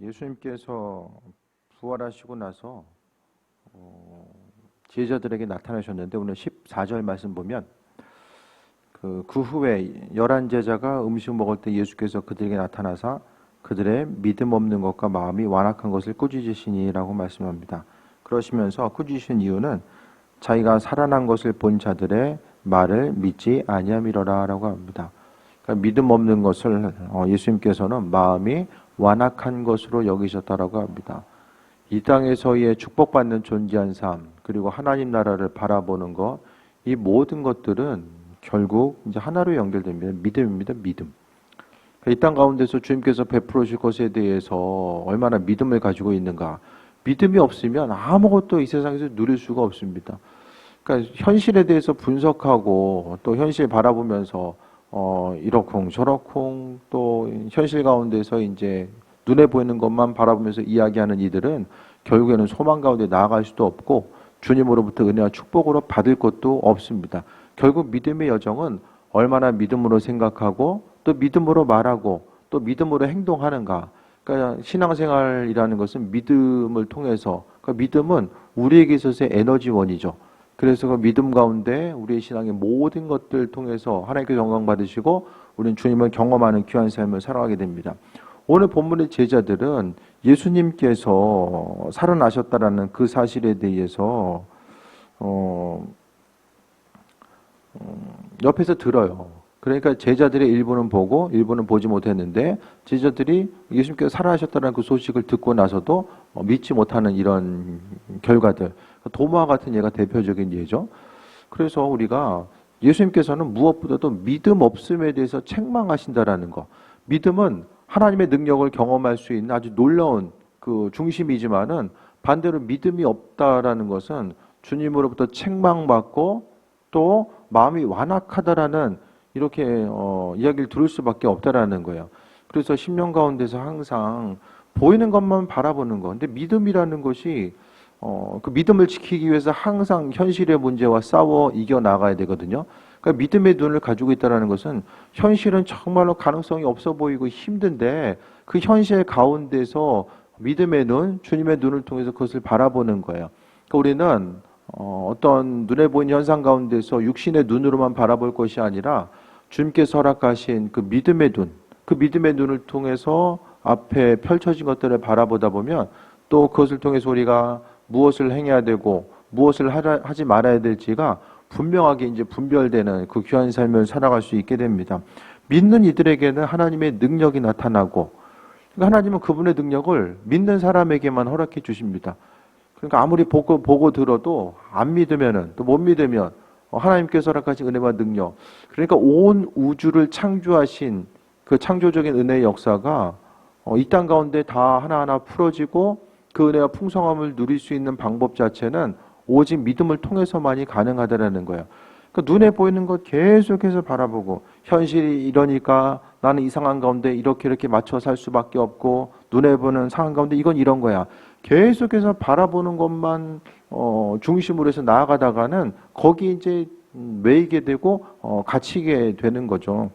예수님께서 부활하시고 나서 제자들에게 나타나셨는데 오늘 14절 말씀 보면 그 후에 11제자가 음식 먹을 때 예수께서 그들에게 나타나사 그들의 믿음 없는 것과 마음이 완악한 것을 꾸짖으시니라고 말씀합니다. 그러시면서 꾸짖으신 이유는 자기가 살아난 것을 본 자들의 말을 믿지 아니함이로라라고 합니다. 그러니까 믿음 없는 것을 예수님께서는 마음이 완악한 것으로 여기셨다라고 합니다. 이 땅에서의 축복받는 존재한 삶, 그리고 하나님 나라를 바라보는 것, 이 모든 것들은 결국 이제 하나로 연결됩니다. 믿음입니다. 믿음. 이 땅 가운데서 주님께서 베풀어 주실 것에 대해서 얼마나 믿음을 가지고 있는가. 믿음이 없으면 아무것도 이 세상에서 누릴 수가 없습니다. 그러니까 현실에 대해서 분석하고 또 현실 바라보면서 이러쿵 저러쿵 또 현실 가운데서 이제 눈에 보이는 것만 바라보면서 이야기하는 이들은 결국에는 소망 가운데 나아갈 수도 없고 주님으로부터 은혜와 축복으로 받을 것도 없습니다. 결국 믿음의 여정은 얼마나 믿음으로 생각하고 또 믿음으로 말하고 또 믿음으로 행동하는가. 그러니까 신앙생활이라는 것은 믿음을 통해서, 그러니까 믿음은 우리에게 있어서의 에너지원이죠. 그래서 그 믿음 가운데 우리의 신앙의 모든 것들 통해서 하나님께 영광 받으시고 우리는 주님을 경험하는 귀한 삶을 살아가게 됩니다. 오늘 본문의 제자들은 예수님께서 살아나셨다라는 그 사실에 대해서 옆에서 들어요. 그러니까 제자들의 일부는 보고 일부는 보지 못했는데 제자들이 예수님께서 살아나셨다는 그 소식을 듣고 나서도 믿지 못하는 이런 결과들. 도마와 같은 예가 대표적인 예죠. 그래서 우리가 예수님께서는 무엇보다도 믿음 없음에 대해서 책망하신다라는 거. 믿음은 하나님의 능력을 경험할 수 있는 아주 놀라운 그 중심이지만은 반대로 믿음이 없다라는 것은 주님으로부터 책망받고 또 마음이 완악하다라는 이렇게 이야기를 들을 수밖에 없다라는 거예요. 그래서 10년 가운데서 항상 보이는 것만 바라보는 거. 근데 믿음이라는 것이 그 믿음을 지키기 위해서 항상 현실의 문제와 싸워 이겨 나가야 되거든요. 그러니까 믿음의 눈을 가지고 있다는 것은 현실은 정말로 가능성이 없어 보이고 힘든데 그 현실 가운데서 믿음의 눈, 주님의 눈을 통해서 그것을 바라보는 거예요. 그러니까 우리는 어떤 눈에 보이는 현상 가운데서 육신의 눈으로만 바라볼 것이 아니라 주님께서 허락하신 그 믿음의 눈, 그 믿음의 눈을 통해서 앞에 펼쳐진 것들을 바라보다 보면 또 그것을 통해서 우리가 무엇을 행해야 되고 무엇을 하지 말아야 될지가 분명하게 이제 분별되는 그 귀한 삶을 살아갈 수 있게 됩니다. 믿는 이들에게는 하나님의 능력이 나타나고, 그러니까 하나님은 그분의 능력을 믿는 사람에게만 허락해 주십니다. 그러니까 아무리 보고 들어도 안 믿으면은 또 못 믿으면 하나님께서 허락하신 은혜와 능력, 그러니까 온 우주를 창조하신 그 창조적인 은혜의 역사가 이 땅 가운데 다 하나하나 풀어지고 그 은혜와 풍성함을 누릴 수 있는 방법 자체는 오직 믿음을 통해서만이 가능하다라는 거예요. 그러니까 눈에 보이는 것 계속해서 바라보고 현실이 이러니까 나는 이 상황 가운데 이렇게 맞춰 살 수밖에 없고 눈에 보는 상황 가운데 이건 이런 거야. 계속해서 바라보는 것만 중심으로 해서 나아가다가는 거기 이제 매이게 되고 갇히게 되는 거죠.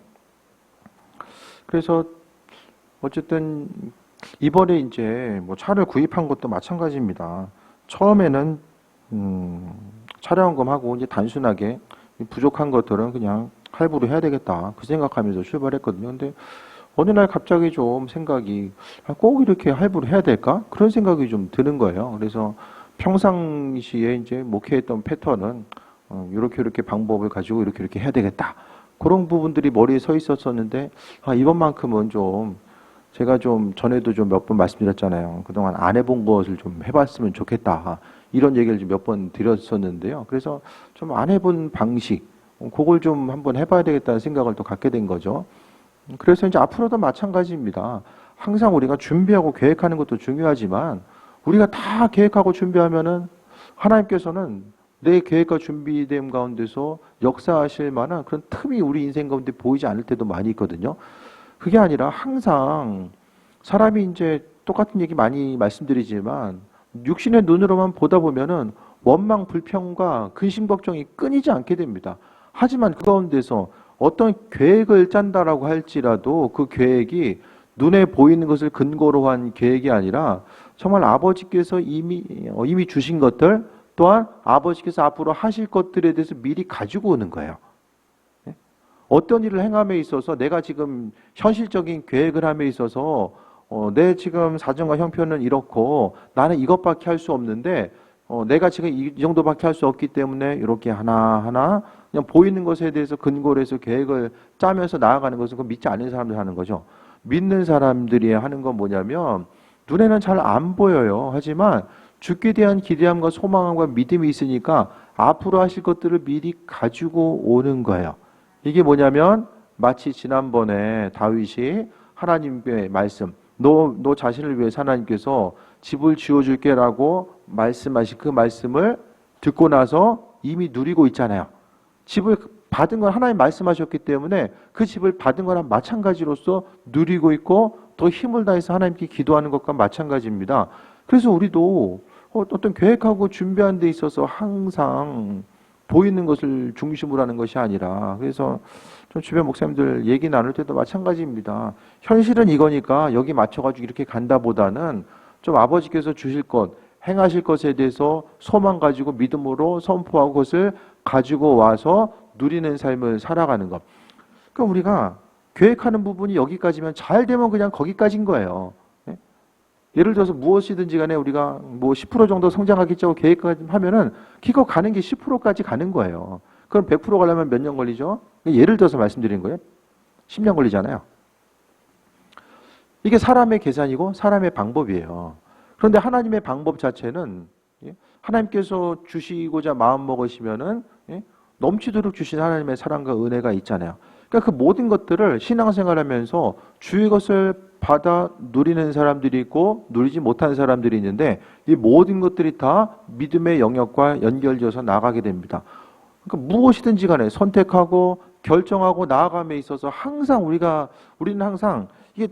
그래서 어쨌든 이번에 이제 뭐 차를 구입한 것도 마찬가지입니다. 처음에는 차량원금하고 이제 단순하게 부족한 것들은 그냥 할부로 해야 되겠다 그 생각하면서 출발했거든요. 근데 어느 날 갑자기 좀 생각이 꼭 이렇게 할부로 해야 될까? 그런 생각이 좀 드는 거예요. 그래서 평상시에 이제 목회했던 패턴은 이렇게 방법을 가지고 이렇게 해야 되겠다. 그런 부분들이 머리에 서 있었었는데 이번만큼은 좀 제가 좀 전에도 좀 몇 번 말씀드렸잖아요. 그동안 안 해본 것을 좀 해봤으면 좋겠다. 이런 얘기를 좀 몇 번 드렸었는데요. 그래서 좀 안 해본 방식, 그걸 좀 한번 해봐야 되겠다는 생각을 또 갖게 된 거죠. 그래서 이제 앞으로도 마찬가지입니다. 항상 우리가 준비하고 계획하는 것도 중요하지만 우리가 다 계획하고 준비하면은 하나님께서는 내 계획과 준비됨 가운데서 역사하실 만한 그런 틈이 우리 인생 가운데 보이지 않을 때도 많이 있거든요. 그게 아니라 항상 사람이 이제 똑같은 얘기 많이 말씀드리지만 육신의 눈으로만 보다 보면은 원망, 불평과 근심, 걱정이 끊이지 않게 됩니다. 하지만 그 가운데서 어떤 계획을 짠다라고 할지라도 그 계획이 눈에 보이는 것을 근거로 한 계획이 아니라 정말 아버지께서 이미 주신 것들, 또한 아버지께서 앞으로 하실 것들에 대해서 미리 가지고 오는 거예요. 예? 어떤 일을 행함에 있어서 내가 지금 현실적인 계획을 함에 있어서 내 지금 사정과 형편은 이렇고 나는 이것밖에 할 수 없는데 내가 지금 이 정도밖에 할 수 없기 때문에 이렇게 하나하나 그냥 보이는 것에 대해서 근거로 해서 계획을 짜면서 나아가는 것은 그건 믿지 않는 사람들 하는 거죠. 믿는 사람들이 하는 건 뭐냐면 눈에는 잘 안 보여요. 하지만 주께 대한 기대함과 소망과 믿음이 있으니까 앞으로 하실 것들을 미리 가지고 오는 거예요. 이게 뭐냐면 마치 지난번에 다윗이 하나님의 말씀, 너 자신을 위해서 하나님께서 집을 지어줄게라고 말씀하신 그 말씀을 듣고 나서 이미 누리고 있잖아요. 집을 받은 건 하나님 말씀하셨기 때문에 그 집을 받은 거랑 마찬가지로서 누리고 있고 더 힘을 다해서 하나님께 기도하는 것과 마찬가지입니다. 그래서 우리도 어떤 계획하고 준비하는 데 있어서 항상 보이는 것을 중심으로 하는 것이 아니라, 그래서 좀 주변 목사님들 얘기 나눌 때도 마찬가지입니다. 현실은 이거니까 여기 맞춰가지고 이렇게 간다보다는 좀 아버지께서 주실 것, 행하실 것에 대해서 소망 가지고 믿음으로 선포하고 그것을 가지고 와서 누리는 삶을 살아가는 것. 그러니까 우리가 계획하는 부분이 여기까지면 잘 되면 그냥 거기까지인 거예요. 예를 들어서 무엇이든지 간에 우리가 뭐 10% 정도 성장하겠다고 계획하면은 기껏 가는 게 10%까지 가는 거예요. 그럼 100% 가려면 몇 년 걸리죠? 예를 들어서 말씀드린 거예요. 10년 걸리잖아요. 이게 사람의 계산이고 사람의 방법이에요. 그런데 하나님의 방법 자체는 하나님께서 주시고자 마음 먹으시면은 넘치도록 주신 하나님의 사랑과 은혜가 있잖아요. 그러니까 그 모든 것들을 신앙생활하면서 주의 것을 받아 누리는 사람들이 있고 누리지 못하는 사람들이 있는데 이 모든 것들이 다 믿음의 영역과 연결되어서 나가게 됩니다. 그러니까 무엇이든지 간에 선택하고 결정하고 나아감에 있어서 항상 우리는 항상 이게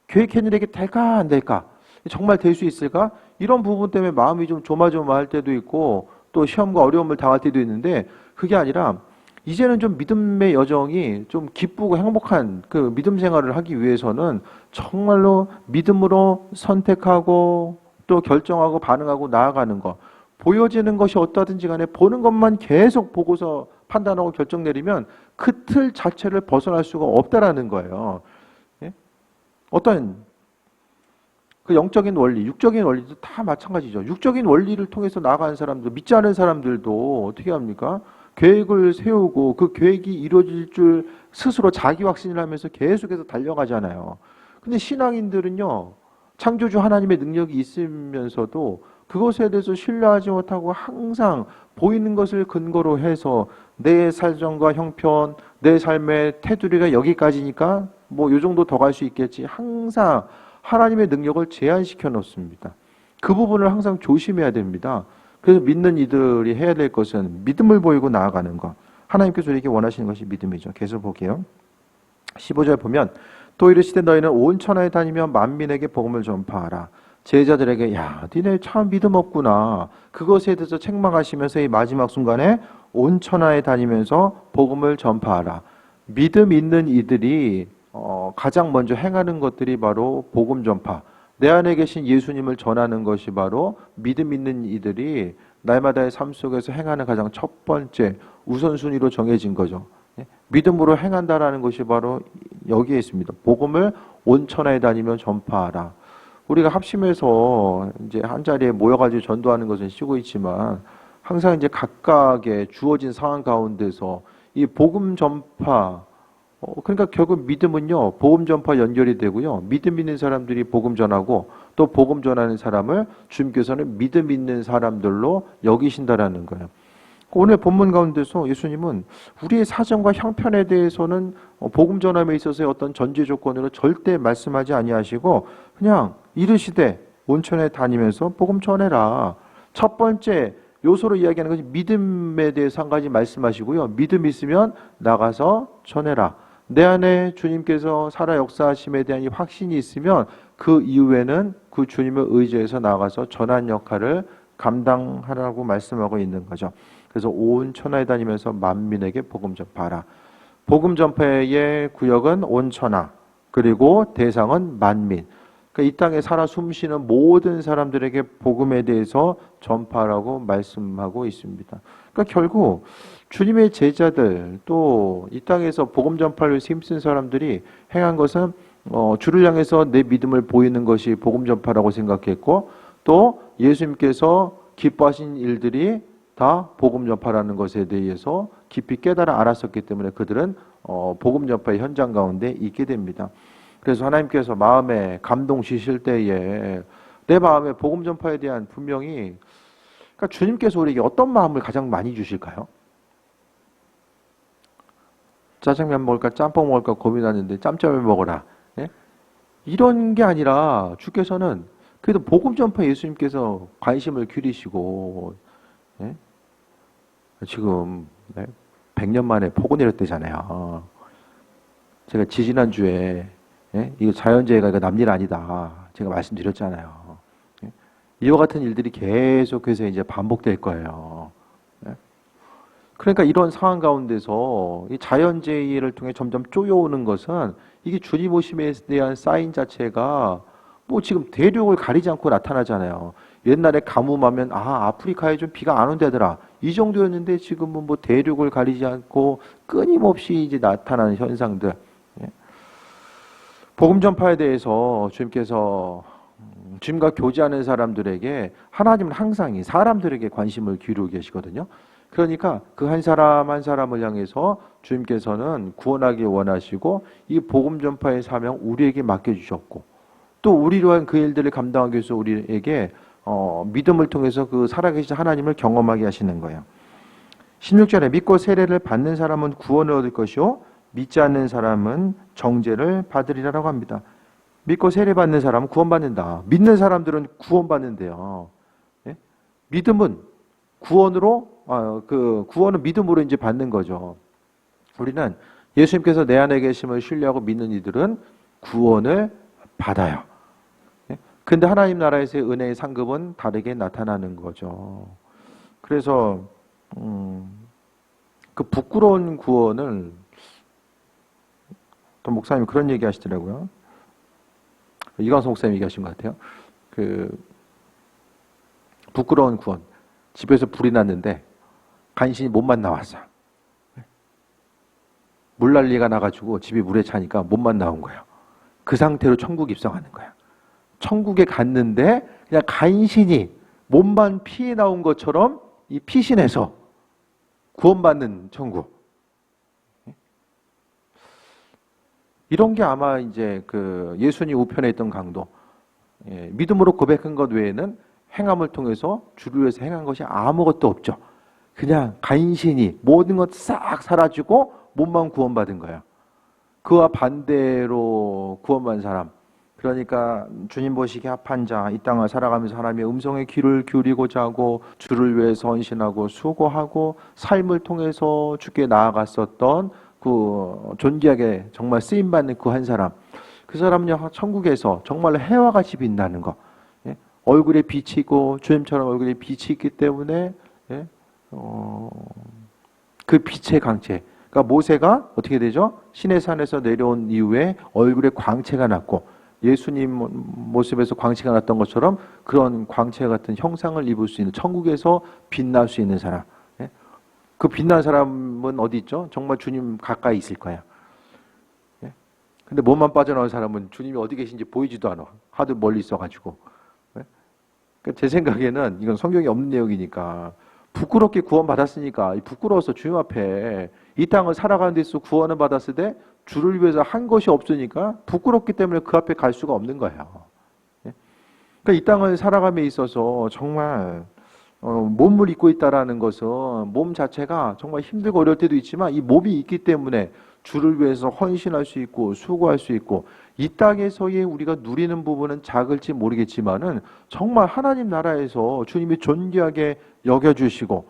계획했는데 이게 될까 안 될까? 정말 될 수 있을까? 이런 부분 때문에 마음이 좀 조마조마할 때도 있고 또 시험과 어려움을 당할 때도 있는데 그게 아니라 이제는 좀 믿음의 여정이 좀 기쁘고 행복한 그 믿음 생활을 하기 위해서는 정말로 믿음으로 선택하고 또 결정하고 반응하고 나아가는 것. 보여지는 것이 어떠하든지 간에 보는 것만 계속 보고서 판단하고 결정 내리면 그 틀 자체를 벗어날 수가 없다라는 거예요. 예? 어떤 그 영적인 원리, 육적인 원리도 다 마찬가지죠. 육적인 원리를 통해서 나아가는 사람들, 믿지 않은 사람들도 어떻게 합니까? 계획을 세우고 그 계획이 이루어질 줄 스스로 자기 확신을 하면서 계속해서 달려가잖아요. 근데 신앙인들은요, 창조주 하나님의 능력이 있으면서도 그것에 대해서 신뢰하지 못하고 항상 보이는 것을 근거로 해서 내 사정과 형편, 내 삶의 테두리가 여기까지니까 뭐 요 정도 더 갈 수 있겠지. 항상 하나님의 능력을 제한시켜 놓습니다. 그 부분을 항상 조심해야 됩니다. 그래서 믿는 이들이 해야 될 것은 믿음을 보이고 나아가는 것. 하나님께서 우리에게 원하시는 것이 믿음이죠. 계속 볼게요. 15절 보면 또 이르시되 너희는 온 천하에 다니며 만민에게 복음을 전파하라. 제자들에게 야 니네 참 믿음 없구나. 그것에 대해서 책망하시면서 이 마지막 순간에 온 천하에 다니면서 복음을 전파하라. 믿음 있는 이들이 가장 먼저 행하는 것들이 바로 복음 전파. 내 안에 계신 예수님을 전하는 것이 바로 믿음 있는 이들이 날마다의 삶 속에서 행하는 가장 첫 번째 우선순위로 정해진 거죠. 믿음으로 행한다라는 것이 바로 여기에 있습니다. 복음을 온 천하에 다니며 전파하라. 우리가 합심해서 이제 한 자리에 모여가지고 전도하는 것은 쉬고 있지만 항상 이제 각각의 주어진 상황 가운데서 이 복음 전파 그러니까 결국 믿음은요 복음 전파 연결이 되고요 믿음 있는 사람들이 복음 전하고 또 복음 전하는 사람을 주님께서는 믿음 있는 사람들로 여기신다라는 거예요. 오늘 본문 가운데서 예수님은 우리의 사정과 형편에 대해서는 복음 전함에 있어서의 어떤 전제 조건으로 절대 말씀하지 아니하시고 그냥 이르시되 온천에 다니면서 복음 전해라. 첫 번째 요소로 이야기하는 것이 믿음에 대해서 한 가지 말씀하시고요. 믿음 있으면 나가서 전해라. 내 안에 주님께서 살아 역사하심에 대한 이 확신이 있으면 그 이후에는 그 주님을 의지해서 나가서 전한 역할을 감당하라고 말씀하고 있는 거죠. 그래서 온 천하에 다니면서 만민에게 복음 전파하라. 복음 전파의 구역은 온 천하. 그리고 대상은 만민. 그러니까 이 땅에 살아 숨쉬는 모든 사람들에게 복음에 대해서 전파라고 말씀하고 있습니다. 그러니까 결국 주님의 제자들 또 이 땅에서 복음 전파를 위해서 힘쓴 사람들이 행한 것은 주를 향해서 내 믿음을 보이는 것이 복음 전파라고 생각했고, 또 예수님께서 기뻐하신 일들이 다 복음 전파라는 것에 대해서 깊이 깨달아 알았었기 때문에 그들은 복음 전파의 현장 가운데 있게 됩니다. 그래서 하나님께서 마음에 감동 주실 때에 내 마음에 복음 전파에 대한 분명히, 그러니까 주님께서 우리에게 어떤 마음을 가장 많이 주실까요? 짜장면 먹을까 짬뽕 먹을까 고민하는데 짬짜면 먹어라. 예? 이런 게 아니라 주께서는 그래도 복음 전파 예수님께서 관심을 기울이시고, 예? 지금 100년 만에 폭우 내렸대잖아요. 제가 지지난주에 이거 자연재해가 이거 남일 아니다 제가 말씀드렸잖아요. 이와 같은 일들이 계속해서 이제 반복될 거예요. 그러니까 이런 상황 가운데서 이 자연재해를 통해 점점 쪼여오는 것은 이게 주님 오심에 대한 사인 자체가 뭐 지금 대륙을 가리지 않고 나타나잖아요. 옛날에 가뭄하면 아프리카에 좀 비가 안 온다더라 이 정도였는데 지금은 뭐 대륙을 가리지 않고 끊임없이 이제 나타나는 현상들. 복음 전파에 대해서 주님께서 주님과 교제하는 사람들에게 하나님은 항상 이 사람들에게 관심을 기울이고 계시거든요. 그러니까 그 한 사람 한 사람을 향해서 주님께서는 구원하기 원하시고 이 복음 전파의 사명 우리에게 맡겨주셨고, 또 우리로 한 그 일들을 감당하기 위해서 우리에게 믿음을 통해서 그 살아계신 하나님을 경험하게 하시는 거예요. 16절에 믿고 세례를 받는 사람은 구원을 얻을 것이요 믿지 않는 사람은 정죄를 받으리라고 합니다. 믿고 세례 받는 사람은 구원받는다. 믿는 사람들은 구원받는데요. 예? 믿음은 구원으로 구원은 믿음으로 이제 받는 거죠. 우리는 예수님께서 내 안에 계심을 신뢰하고 믿는 이들은 구원을 받아요. 예? 근데 하나님 나라에서의 은혜의 상급은 다르게 나타나는 거죠. 그래서 그 부끄러운 구원을 또 목사님이 그런 얘기 하시더라고요. 이광수 목사님이 얘기하신 것 같아요. 그 부끄러운 구원. 집에서 불이 났는데 간신히 몸만 나왔어. 물난리가 나가지고 집이 물에 차니까 몸만 나온 거예요. 그 상태로 천국 입성하는 거야. 천국에 갔는데 그냥 간신히 몸만 피해 나온 것처럼 이 피신해서 구원받는 천국. 이런 게 아마 이제 그 예수님 우편에 있던 강도, 믿음으로 고백한 것 외에는 행함을 통해서 주를 위해서 행한 것이 아무것도 없죠. 그냥 간신히 모든 것 싹 사라지고 몸만 구원받은 거예요. 그와 반대로 구원받은 사람, 그러니까 주님 보시기에 합한 자, 이 땅을 살아가면서 하나님의 음성에 귀를 기울이고자 하고 주를 위해서 헌신하고 수고하고 삶을 통해서 주께 나아갔었던 그 존귀하게 정말 쓰임받는 그 한 사람, 그 사람은요 천국에서 정말 해와 같이 빛나는 거, 얼굴에 빛이 있고 주님처럼 얼굴에 빛이 있기 때문에 그 빛의 광채, 그러니까 모세가 어떻게 되죠? 시내산에서 내려온 이후에 얼굴에 광채가 났고 예수님 모습에서 광채가 났던 것처럼 그런 광채 같은 형상을 입을 수 있는, 천국에서 빛날 수 있는 사람. 그 빛난 사람은 어디 있죠? 정말 주님 가까이 있을 거야. 근데 몸만 빠져나온 사람은 주님이 어디 계신지 보이지도 않아. 하도 멀리 있어가지고. 그러니까 제 생각에는 이건 성경에 없는 내용이니까 부끄럽게 구원받았으니까 부끄러워서 주님 앞에 이 땅을 살아가는 데서 구원을 받았을 때 주를 위해서 한 것이 없으니까 부끄럽기 때문에 그 앞에 갈 수가 없는 거예요. 그러니까 이 땅을 살아감에 있어서 정말 몸을 입고 있다라는 것은 몸 자체가 정말 힘들고 어려울 때도 있지만 이 몸이 있기 때문에 주를 위해서 헌신할 수 있고 수고할 수 있고 이 땅에서의 우리가 누리는 부분은 작을지 모르겠지만은 정말 하나님 나라에서 주님이 존귀하게 여겨주시고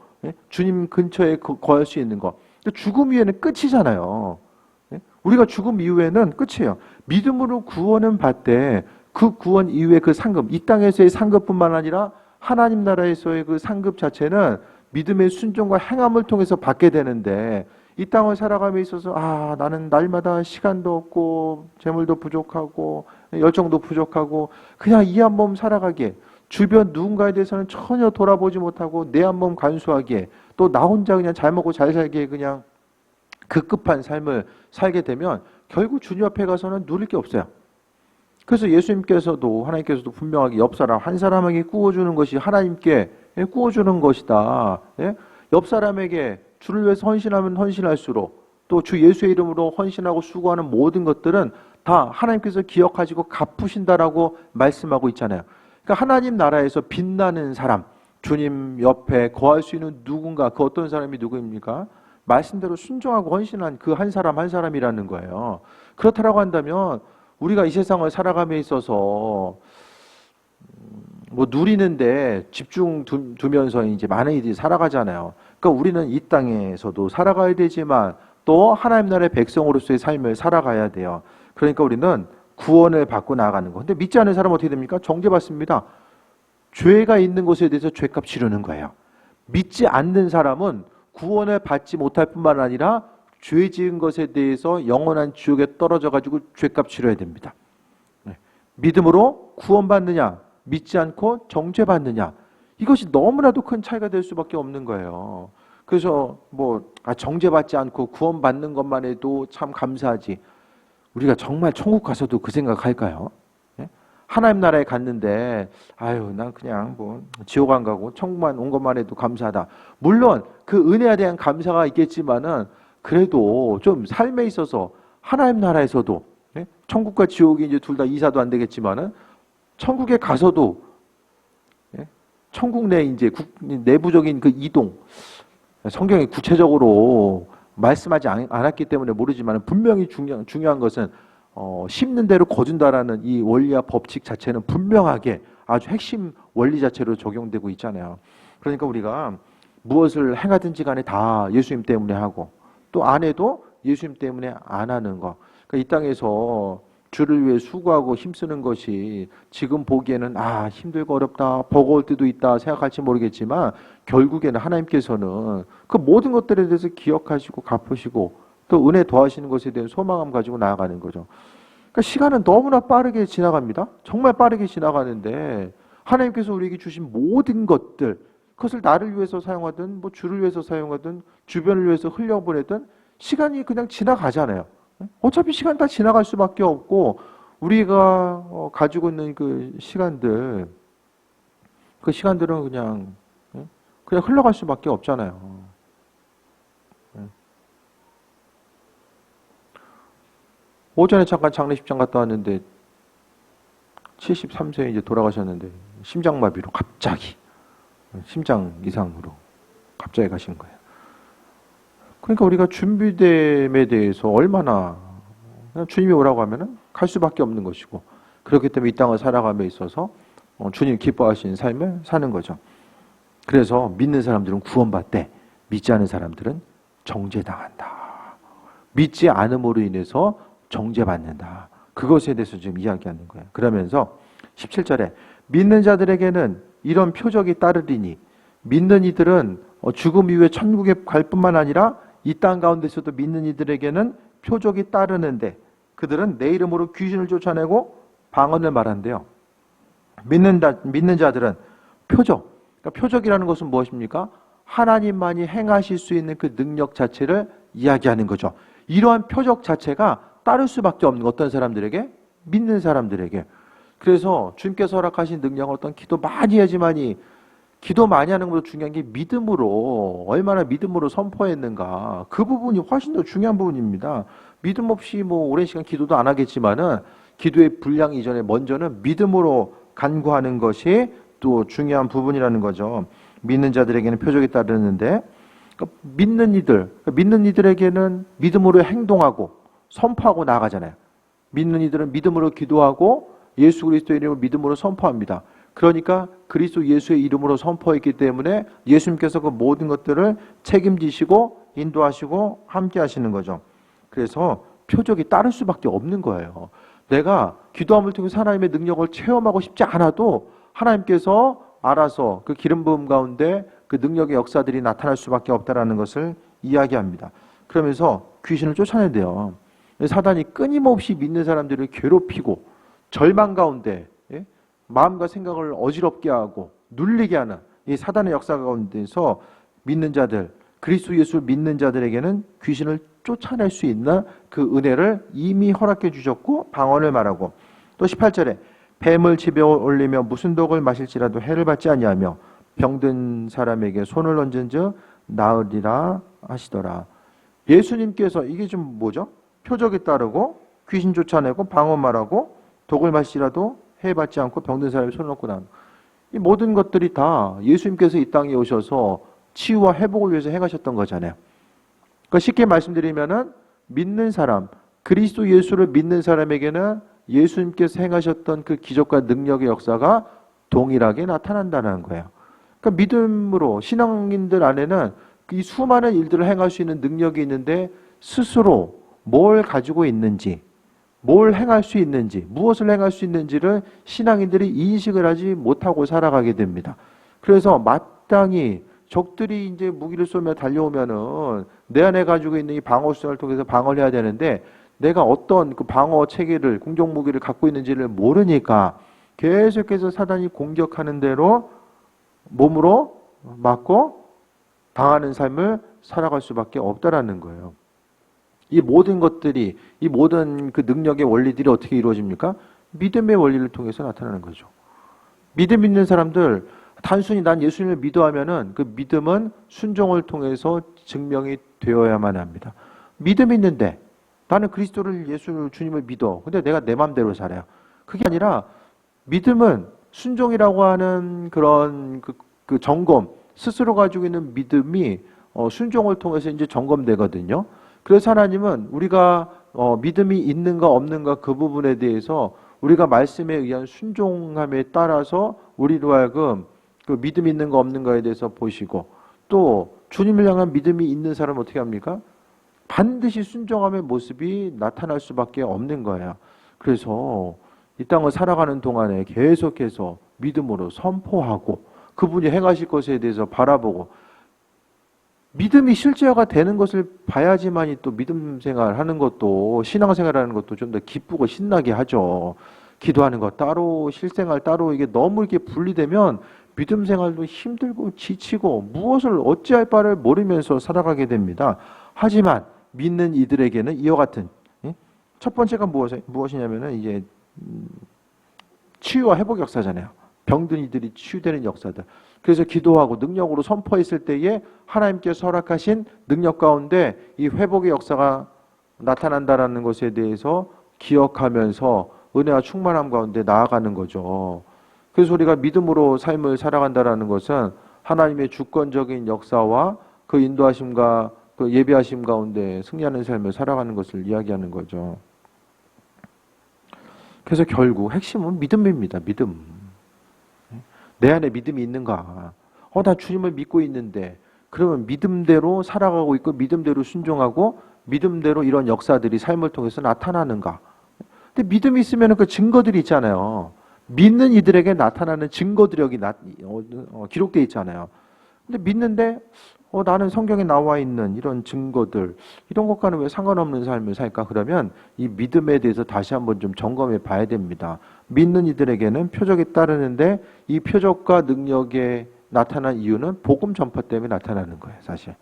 주님 근처에 거할 수 있는 것. 죽음 이후에는 끝이잖아요. 우리가 죽음 이후에는 끝이에요. 믿음으로 구원은 받되 그 구원 이후에 그 상급, 이 땅에서의 상급뿐만 아니라 하나님 나라에서의 그 상급 자체는 믿음의 순종과 행함을 통해서 받게 되는데 이 땅을 살아감에 있어서 나는 날마다 시간도 없고 재물도 부족하고 열정도 부족하고 그냥 이 한 몸 살아가기에 주변 누군가에 대해서는 전혀 돌아보지 못하고 내 한 몸 간수하기에 또 나 혼자 그냥 잘 먹고 잘 살기에 그냥 급급한 삶을 살게 되면 결국 주님 앞에 가서는 누릴 게 없어요. 그래서 예수님께서도 하나님께서도 분명하게 옆 사람 한 사람에게 구워주는 것이 하나님께 구워주는 것이다. 옆 사람에게 주를 위해서 헌신하면 헌신할수록 또 주 예수의 이름으로 헌신하고 수고하는 모든 것들은 다 하나님께서 기억하시고 갚으신다라고 말씀하고 있잖아요. 그러니까 하나님 나라에서 빛나는 사람, 주님 옆에 거할 수 있는 누군가, 그 어떤 사람이 누구입니까? 말씀대로 순종하고 헌신한 그 한 사람 한 사람이라는 거예요. 그렇다라고 한다면 우리가 이 세상을 살아감에 있어서 뭐 누리는데 집중 두면서 이제 많은 이들이 살아가잖아요. 그러니까 우리는 이 땅에서도 살아가야 되지만 또 하나님 나라의 백성으로서의 삶을 살아가야 돼요. 그러니까 우리는 구원을 받고 나아가는 거. 근데 믿지 않는 사람은 어떻게 됩니까? 정죄받습니다. 죄가 있는 곳에 대해서 죄값 치르는 거예요. 믿지 않는 사람은 구원을 받지 못할 뿐만 아니라 죄 지은 것에 대해서 영원한 지옥에 떨어져 가지고 죄값 치러야 됩니다. 믿음으로 구원받느냐, 믿지 않고 정죄받느냐, 이것이 너무나도 큰 차이가 될 수밖에 없는 거예요. 그래서 정죄받지 않고 구원받는 것만 해도 참 감사하지. 우리가 정말 천국 가서도 그 생각할까요? 하나님 나라에 갔는데 난 그냥 지옥 안 가고 천국만 온 것만 해도 감사하다. 물론 그 은혜에 대한 감사가 있겠지만은 그래도 좀 삶에 있어서 하나님 나라에서도 천국과 지옥이 이제 둘 다 이사도 안 되겠지만은 천국에 가서도 천국 내 이제 내부적인 그 이동, 성경이 구체적으로 말씀하지 않았기 때문에 모르지만 분명히 중요한 것은 심는 대로 거둔다라는 이 원리와 법칙 자체는 분명하게 아주 핵심 원리 자체로 적용되고 있잖아요. 그러니까 우리가 무엇을 행하든지 간에 다 예수님 때문에 하고 또 안 해도 예수님 때문에 안 하는 거. 그러니까 이 땅에서 주를 위해 수고하고 힘쓰는 것이 지금 보기에는 힘들고 어렵다, 버거울 때도 있다 생각할지 모르겠지만 결국에는 하나님께서는 그 모든 것들에 대해서 기억하시고 갚으시고 또 은혜 더하시는 것에 대한 소망감 가지고 나아가는 거죠. 그러니까 시간은 너무나 빠르게 지나갑니다. 정말 빠르게 지나가는데 하나님께서 우리에게 주신 모든 것들, 그것을 나를 위해서 사용하든 주를 위해서 사용하든 주변을 위해서 흘려보내든 시간이 그냥 지나가잖아요. 어차피 시간 다 지나갈 수밖에 없고 우리가 가지고 있는 그 시간들은 그냥 흘러갈 수밖에 없잖아요. 오전에 잠깐 장례식장 갔다 왔는데 73세에 이제 돌아가셨는데 심장마비로 갑자기 심장 이상으로 갑자기 가신 거예요. 그러니까 우리가 준비됨에 대해서 얼마나 그냥 주님이 오라고 하면은 갈 수밖에 없는 것이고 그렇기 때문에 이 땅을 살아감에 있어서 주님 기뻐하시는 삶을 사는 거죠. 그래서 믿는 사람들은 구원받되 믿지 않은 사람들은 정죄당한다. 믿지 않음으로 인해서 정죄받는다. 그것에 대해서 지금 이야기하는 거예요. 그러면서 17절에 믿는 자들에게는 이런 표적이 따르리니 믿는 이들은 죽음 이후에 천국에 갈 뿐만 아니라 이 땅 가운데서도 믿는 이들에게는 표적이 따르는데 그들은 내 이름으로 귀신을 쫓아내고 방언을 말한대요. 믿는 자들은 표적. 그러니까 표적이라는 것은 무엇입니까? 하나님만이 행하실 수 있는 그 능력 자체를 이야기하는 거죠. 이러한 표적 자체가 따를 수밖에 없는 어떤 사람들에게? 믿는 사람들에게. 그래서 주님께서 허락하신 능력은 어떤 기도 많이 해야지만이 기도 많이 하는 것보다 중요한 게 믿음으로 얼마나 믿음으로 선포했는가 그 부분이 훨씬 더 중요한 부분입니다. 믿음 없이 오랜 시간 기도도 안 하겠지만은 기도의 분량 이전에 먼저는 믿음으로 간구하는 것이 또 중요한 부분이라는 거죠. 믿는 자들에게는 표적이 따르는데 그러니까 믿는 이들에게는 믿음으로 행동하고 선포하고 나아가잖아요. 믿는 이들은 믿음으로 기도하고 예수 그리스도의 이름으로 믿음으로 선포합니다. 그러니까 그리스도 예수의 이름으로 선포했기 때문에 예수님께서 그 모든 것들을 책임지시고 인도하시고 함께 하시는 거죠. 그래서 표적이 따를 수밖에 없는 거예요. 내가 기도함을 통해 하나님의 능력을 체험하고 싶지 않아도 하나님께서 알아서 그 기름 부음 가운데 그 능력의 역사들이 나타날 수밖에 없다라는 것을 이야기합니다. 그러면서 귀신을 쫓아낸대요. 사단이 끊임없이 믿는 사람들을 괴롭히고 절망 가운데 마음과 생각을 어지럽게 하고 눌리게 하는 이 사단의 역사 가운데서 믿는 자들, 그리스도 예수를 믿는 자들에게는 귀신을 쫓아낼 수 있는 그 은혜를 이미 허락해 주셨고 방언을 말하고, 또 18절에 뱀을 집에 올리며 무슨 독을 마실지라도 해를 받지 아니하며 병든 사람에게 손을 얹은즉 나으리라 하시더라. 예수님께서 이게 좀 뭐죠? 표적이 따르고 귀신 쫓아내고 방언 말하고 독을 마시라도 해 받지 않고 병든 사람이 손을 얹고 나는 이 모든 것들이 다 예수님께서 이 땅에 오셔서 치유와 회복을 위해서 행하셨던 거잖아요. 그러니까 쉽게 말씀드리면은 믿는 사람, 그리스도 예수를 믿는 사람에게는 예수님께서 행하셨던 그 기적과 능력의 역사가 동일하게 나타난다는 거예요. 그러니까 믿음으로 신앙인들 안에는 이 수많은 일들을 행할 수 있는 능력이 있는데 스스로 뭘 가지고 있는지, 뭘 행할 수 있는지, 무엇을 행할 수 있는지를 신앙인들이 인식을 하지 못하고 살아가게 됩니다. 그래서 마땅히 적들이 이제 무기를 쏘며 달려오면은 내 안에 가지고 있는 이 방어 수단을 통해서 방어를 해야 되는데 내가 어떤 그 방어 체계를, 공격 무기를 갖고 있는지를 모르니까 계속해서 사단이 공격하는 대로 몸으로 맞고 당하는 삶을 살아갈 수밖에 없다라는 거예요. 이 모든 것들이, 이 모든 그 능력의 원리들이 어떻게 이루어집니까? 믿음의 원리를 통해서 나타나는 거죠. 믿음 있는 사람들, 단순히 난 예수님을 믿어하면은 그 믿음은 순종을 통해서 증명이 되어야만 합니다. 믿음 있는데 나는 그리스도를, 예수 주님을 믿어. 근데 내가 내 마음대로 살아요. 그게 아니라 믿음은 순종이라고 하는 그런 그 점검, 스스로 가지고 있는 믿음이 순종을 통해서 이제 점검되거든요. 그래서 하나님은 우리가 믿음이 있는가 없는가 그 부분에 대해서 우리가 말씀에 의한 순종함에 따라서 우리로 하여금 그 믿음 있는가 없는가에 대해서 보시고, 또 주님을 향한 믿음이 있는 사람은 어떻게 합니까? 반드시 순종함의 모습이 나타날 수밖에 없는 거예요. 그래서 이 땅을 살아가는 동안에 계속해서 믿음으로 선포하고 그분이 행하실 것에 대해서 바라보고 믿음이 실제화가 되는 것을 봐야지만이 또 믿음 생활하는 것도, 신앙생활하는 것도 좀 더 기쁘고 신나게 하죠. 기도하는 것 따로, 실생활 따로, 이게 너무 이렇게 분리되면 믿음 생활도 힘들고 지치고 무엇을 어찌할 바를 모르면서 살아가게 됩니다. 하지만 믿는 이들에게는 이와 같은, 첫 번째가 무엇이냐면은 이제 치유와 회복 역사잖아요. 병든 이들이 치유되는 역사들. 그래서 기도하고 능력으로 선포했을 때에 하나님께서 허락하신 능력 가운데 이 회복의 역사가 나타난다라는 것에 대해서 기억하면서 은혜와 충만함 가운데 나아가는 거죠. 그래서 우리가 믿음으로 삶을 살아간다라는 것은 하나님의 주권적인 역사와 그 인도하심과 그 예비하심 가운데 승리하는 삶을 살아가는 것을 이야기하는 거죠. 그래서 결국 핵심은 믿음입니다. 믿음. 내 안에 믿음이 있는가? 나 주님을 믿고 있는데, 그러면 믿음대로 살아가고 있고 믿음대로 순종하고 믿음대로 이런 역사들이 삶을 통해서 나타나는가? 근데 믿음이 있으면 그 증거들이 있잖아요. 믿는 이들에게 나타나는 증거들이 기록되어 있잖아요. 근데 믿는데 나는 성경에 나와 있는 이런 증거들, 이런 것과는 왜 상관없는 삶을 살까? 그러면 이 믿음에 대해서 다시 한번 좀 점검해 봐야 됩니다. 믿는 이들에게는 표적이 따르는데 이 표적과 능력에 나타난 이유는 복음 전파 때문에 나타나는 거예요, 사실.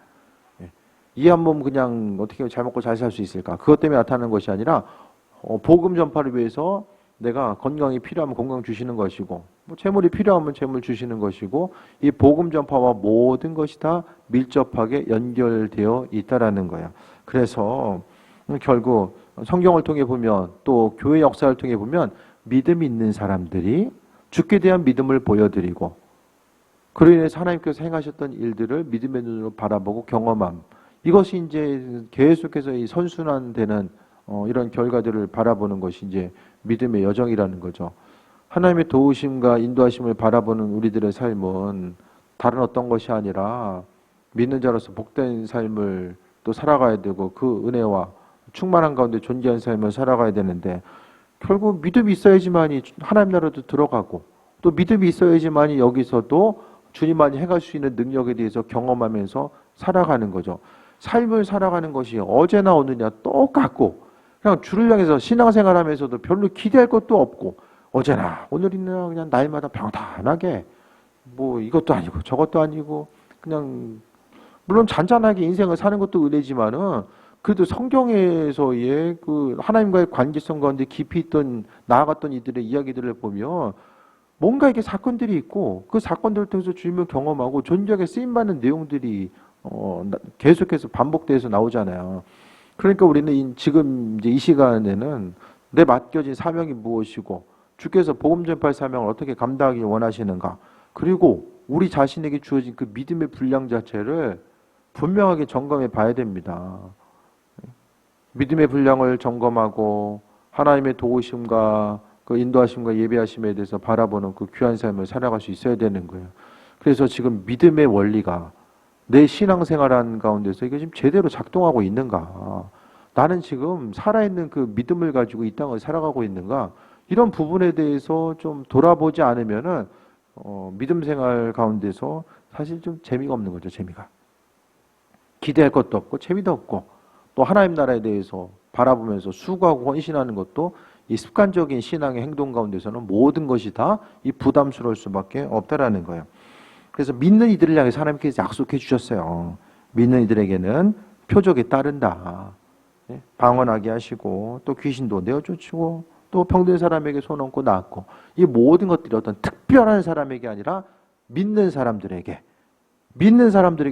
이 한 몸 그냥 어떻게 잘 먹고 잘 살 수 있을까? 그것 때문에 나타나는 것이 아니라 복음 전파를 위해서 내가 건강이 필요하면 건강 주시는 것이고, 뭐 재물이 필요하면 재물 주시는 것이고, 이 복음 전파와 모든 것이 다 밀접하게 연결되어 있다라는 거예요. 그래서 결국 성경을 통해 보면, 또 교회 역사를 통해 보면 믿음이 있는 사람들이 주께 대한 믿음을 보여드리고, 그로 인해서 하나님께서 행하셨던 일들을 믿음의 눈으로 바라보고 경험함, 이것이 이제 계속해서 이 선순환되는 이런 결과들을 바라보는 것이 이제 믿음의 여정이라는 거죠. 하나님의 도우심과 인도하심을 바라보는 우리들의 삶은 다른 어떤 것이 아니라 믿는 자로서 복된 삶을 또 살아가야 되고, 그 은혜와 충만한 가운데 존재한 삶을 살아가야 되는데, 결국 믿음이 있어야지만이 하나님 나라도 들어가고, 또 믿음이 있어야지만이 여기서도 주님만이 행할 수 있는 능력에 대해서 경험하면서 살아가는 거죠. 삶을 살아가는 것이 어제나 오느냐 똑같고 그냥 주를 향해서 신앙생활하면서도 별로 기대할 것도 없고 어제나 오늘이나 그냥 날마다 평탄하게 뭐 이것도 아니고 저것도 아니고 그냥 물론 잔잔하게 인생을 사는 것도 은혜지만은 그래도 성경에서의 그 하나님과의 관계성 가운데 깊이 있던 나아갔던 이들의 이야기들을 보면 뭔가 이게 사건들이 있고 그 사건들을 통해서 주님을 경험하고 존재하게 쓰임받는 내용들이 계속해서 반복돼서 나오잖아요. 그러니까 우리는 지금 이제 이 시간에는 내 맡겨진 사명이 무엇이고 주께서 복음 전파의 사명을 어떻게 감당하기 원하시는가, 그리고 우리 자신에게 주어진 그 믿음의 분량 자체를 분명하게 점검해 봐야 됩니다. 믿음의 분량을 점검하고 하나님의 도우심과 그 인도하심과 예배하심에 대해서 바라보는 그 귀한 삶을 살아갈 수 있어야 되는 거예요. 그래서 지금 믿음의 원리가 내 신앙생활하는 가운데서 이게 지금 제대로 작동하고 있는가? 나는 지금 살아있는 그 믿음을 가지고 이 땅을 살아가고 있는가? 이런 부분에 대해서 좀 돌아보지 않으면은 믿음 생활 가운데서 사실 좀 재미가 없는 거죠. 재미가. 기대할 것도 없고 재미도 없고 또 하나님 나라에 대해서 바라보면서 수고하고 헌신하는 것도 이 습관적인 신앙의 행동 가운데서는 모든 것이 다 이 부담스러울 수밖에 없다라는 거예요. 그래서 믿는 이들을 향해서 하나님께서 약속해 주셨어요. 믿는 이들에게는 표적에 따른다. 방언하게 하시고 또 귀신도 내어쫓고 또 병든 사람에게 손 얹고 낫고, 이 모든 것들이 어떤 특별한 사람에게 아니라 믿는 사람들에게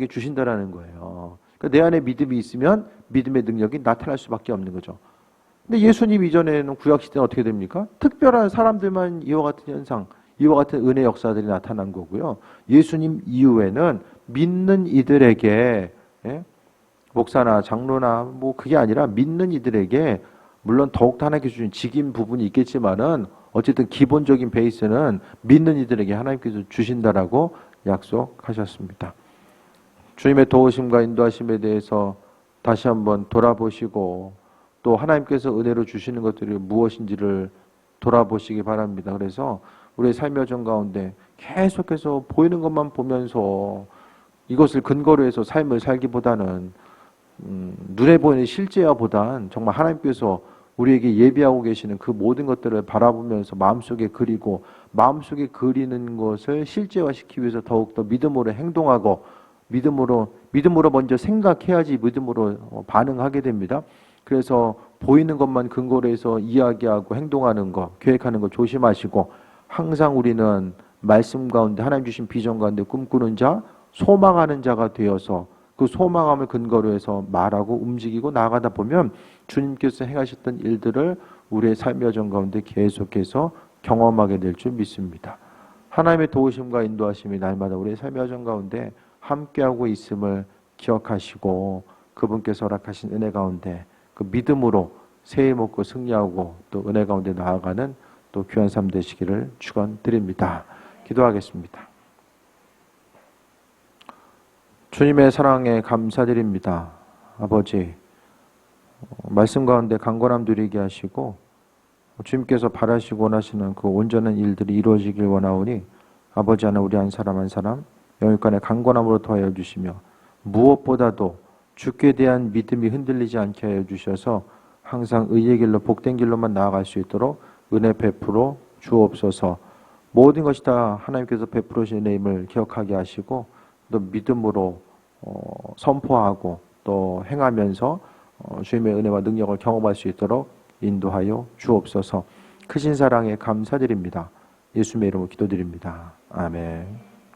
주신다라는 거예요. 그러니까 내 안에 믿음이 있으면 믿음의 능력이 나타날 수밖에 없는 거죠. 근데 예수님 이전에는 구약시대는 어떻게 됩니까? 특별한 사람들만 이와 같은 현상, 이와 같은 은혜 역사들이 나타난 거고요. 예수님 이후에는 믿는 이들에게, 목사나 장로나 뭐 그게 아니라 믿는 이들에게 물론 더욱더 하나님께서 주신 직임 부분이 있겠지만은 어쨌든 기본적인 베이스는 믿는 이들에게 하나님께서 주신다라고 약속하셨습니다. 주님의 도우심과 인도하심에 대해서 다시 한번 돌아보시고 또 하나님께서 은혜로 주시는 것들이 무엇인지를 돌아보시기 바랍니다. 그래서 우리의 삶의 여정 가운데 계속해서 보이는 것만 보면서 이것을 근거로 해서 삶을 살기보다는 눈에 보이는 실제화보단 정말 하나님께서 우리에게 예비하고 계시는 그 모든 것들을 바라보면서 마음속에 그리고 마음속에 그리는 것을 실제화시키기 위해서 더욱더 믿음으로 행동하고 믿음으로 먼저 생각해야지 믿음으로 반응하게 됩니다. 그래서 보이는 것만 근거로 해서 이야기하고 행동하는 거, 계획하는 거 조심하시고 항상 우리는 말씀 가운데 하나님 주신 비전 가운데 꿈꾸는 자, 소망하는 자가 되어서 그 소망함을 근거로 해서 말하고 움직이고 나아가다 보면 주님께서 행하셨던 일들을 우리의 삶의 여정 가운데 계속해서 경험하게 될 줄 믿습니다. 하나님의 도우심과 인도하심이 날마다 우리의 삶의 여정 가운데 함께하고 있음을 기억하시고 그분께서 허락하신 은혜 가운데 그 믿음으로 새해 먹고 승리하고 또 은혜 가운데 나아가는 또 귀한 삶 되시기를 축원드립니다. 기도하겠습니다. 주님의 사랑에 감사드립니다. 아버지, 말씀 가운데 강건함 누리게 하시고 주님께서 바라시고 원하시는 그 온전한 일들이 이루어지길 원하오니 아버지 하나 우리 한 사람 한 사람 영육간의 강건함으로 더하여 주시며 무엇보다도 주께 대한 믿음이 흔들리지 않게 하여 주셔서 항상 의의 길로 복된 길로만 나아갈 수 있도록 은혜 베풀어 주옵소서. 모든 것이 다 하나님께서 베풀어 주신 은혜임을 기억하게 하시고 또 믿음으로 선포하고 또 행하면서 주님의 은혜와 능력을 경험할 수 있도록 인도하여 주옵소서. 크신 사랑에 감사드립니다. 예수님의 이름으로 기도드립니다. 아멘.